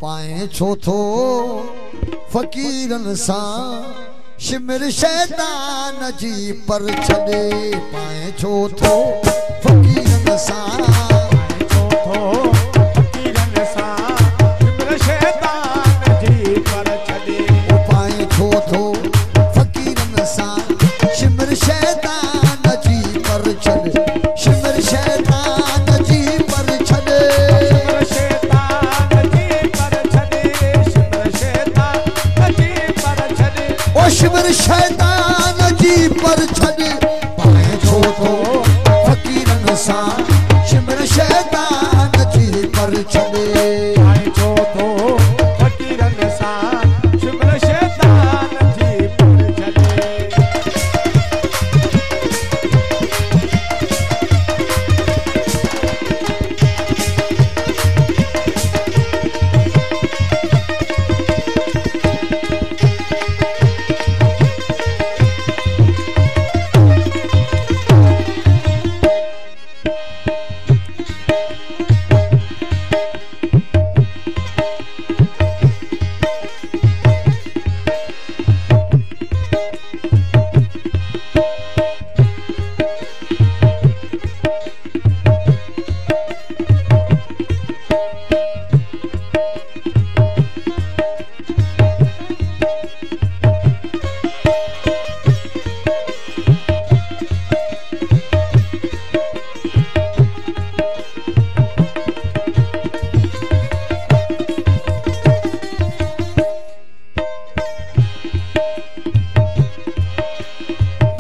पाए छो थो फ़कीरन सां शिमिर शैतान जी पर छॾे पाए छो थो फ़कीरन सां शिमिर शैतान जी पर छॾे पाए छो थो फ़कीरन सां शिमिर शैतान जी पर छॾे पाए छो थो फ़कीरन सां शिमिर शैतान जी पर छॾे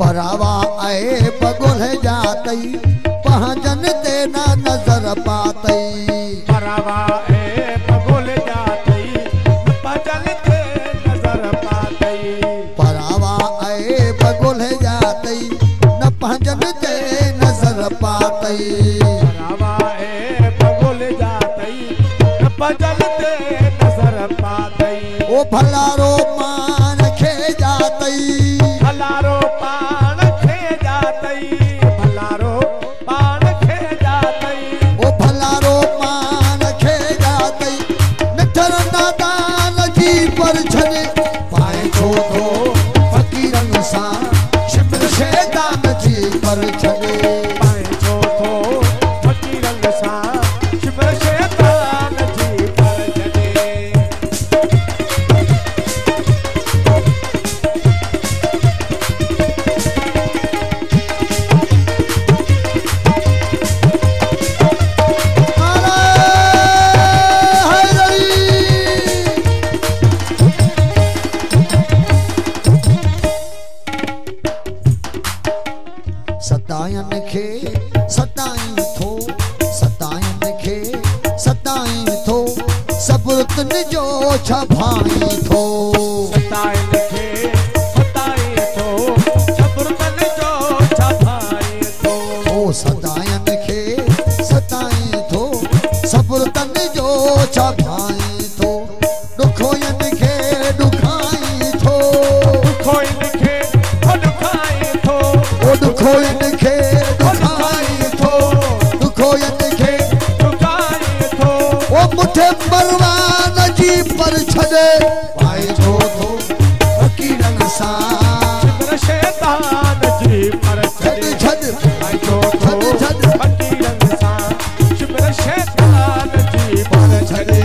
परावा आए बगुल जातई पहजन ते ना नजर पातई परावा आए बगुल जातई पहजन ते नजर पातई परावा आए बगुल जातई न पहजन ते नजर पातई परावा आए बगुल जातई न पहजन ते नजर पातई ओ भलारो मान खे जातई भलारो पर छॾे पाए छो थो फ़कीरन सां शिमिर शैतान जी पर छॾे सतायन खे सताई थो सतायन खे सताई थो सबुरतन जो छा भाई थो सतायन खे सताई थो सबुरतन जो छा भाई थो ओ सतायन खे सताई थो सबुरतन जो छा भाई थो दुखोयन खे दुखाई थो दुखोयन खे दुखाई थो ओ दुखोयन खे दुखाई थो दुखोयन खे दुखाई थो ओ मुठे परवान जी पर छॾे पाए छो थो फ़कीरन सां शिमिर शैतान जी पर छॾे छॾ पाए छो थो फ़कीरन सां शिमिर शैतान जी पर छॾे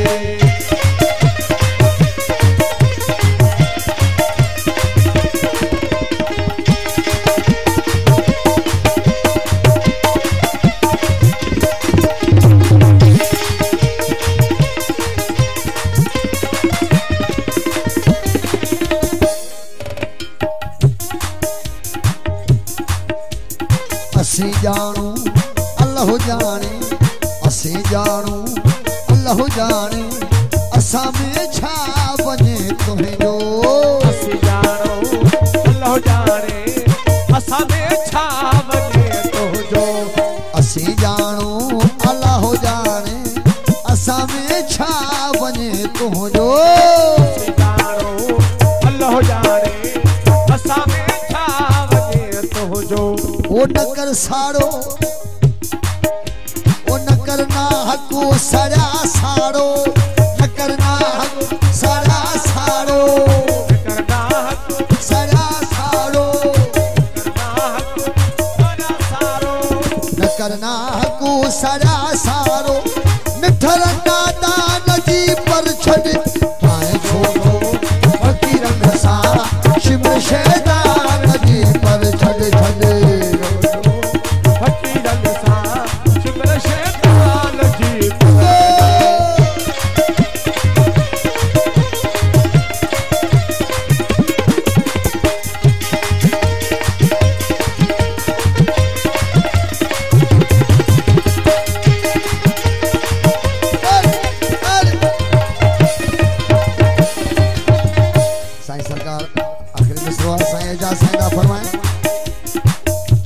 असीं जाणू अल्लाह जाने असीं जाणू अल्लाह जाने असां में छा वञे तुंहिंजो असीं जाणू अल्लाह जाने असां में छा वञे तुंहिंजो असीं जाणू अल्लाह जाने असां में छा वञे तुंहिंजो असीं जाणू अल्लाह जाने असां में छा वञे तुंहिंजो ओ न कर साड़ो ओ न करना हकू सड़ा साड़ो न करना सड़ा सारो मिठर नादान जी पर छॾ पाए छोड़ो फ़क़ीरन सां शिमर शैतान जी पर छॾ फ़क़ीरन सां शिमर शैतान जी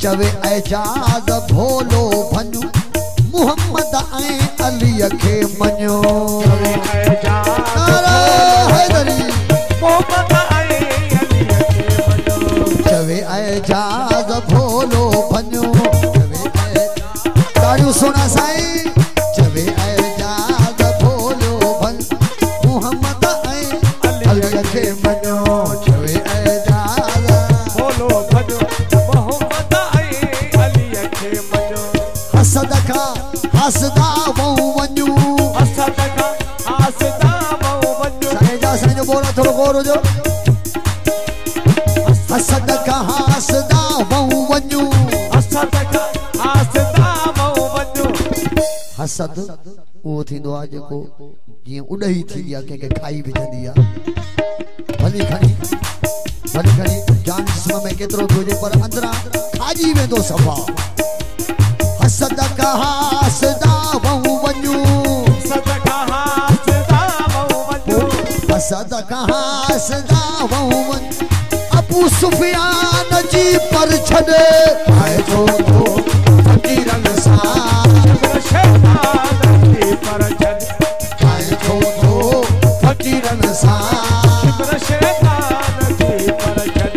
चवे एजाज़ भोलो भञो मुहम्मद ऐं अलीअ खे मञो चवे एजाज़ भोलो भञो ताड़ियूं सुना साईं चवे एजाज़ भोलो भञ मुहम्मद ऐं अलीअ खे मञो चवे एजाज़ भोलो भञो हसद खां हसदा वहूं वञूं हसद खां हसदा वहूं वञूं साईं जो बोला थोड़ो गौर हुजो हसद खां हसदा वहूं वञूं हसद खां हसदा वहूं वञूं हसद उहो थींदो आहे जेको जीअं उॾही थींदी आहे कंहिंखे खाई विझंदी आहे भली खणी जान जिस्म में केतिरो बि हुजे पर अंदरां खाजी वेंदो सफ़ा हसद खां हसदा वहूं वञूं हसद खां हसदा वहूं वञूं हसद खां हसदा वहूं वञूं अबू सुफियान जी पर छॾ पाए थो फ़क़ीरन सां शैतान जी पर छॾ पाए थो फ़क़ीरन सां शैतान जी पर छॾ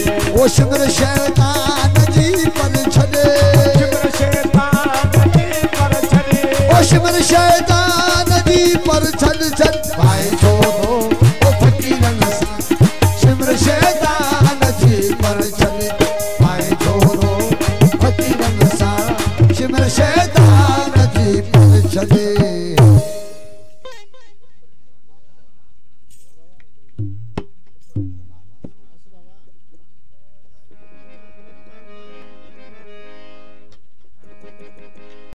ओ शिमर शैतान जी पर छॾ शिमर शैतान जी पर छॾ पाए थो फ़क़ीरन सां शिमर शैतान जी पर छॾ पाए थो फ़क़ीरन सां शिमर शैतान जी पर छॾ